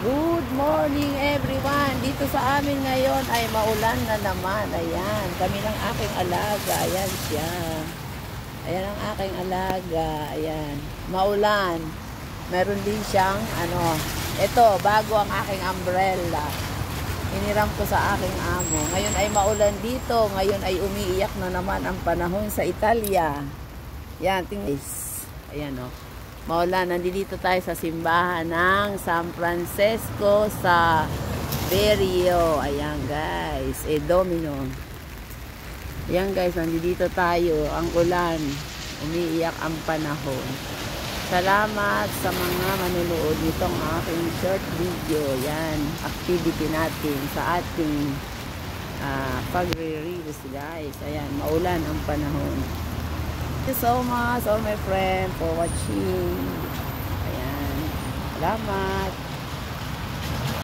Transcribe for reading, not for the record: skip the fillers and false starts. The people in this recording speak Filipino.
Good morning everyone. Dito sa amin ngayon ay maulan na naman. Ayan, kami ng aking alaga. Ayan siya. Ayan ang aking alaga. Ayan, maulan. Meron din siyang ito, bago ang aking umbrella. Iniram ko sa aking amo. Ngayon ay maulan dito. Ngayon ay umiiyak na naman ang panahon sa Italia. Ayan, tingnan. Ayan o. Maulan, nandito tayo sa simbahan ng San Francesco sa Berio. Ayan guys, Domino. Ayan guys, nandito tayo. Ang ulan, umiiyak ang panahon. Salamat sa mga manunood nitong aking short video. Yan, activity natin sa ating pagre-release guys. Ayan, maulan ang panahon. Thank you so much all my friends for watching. Ayan. Salamat.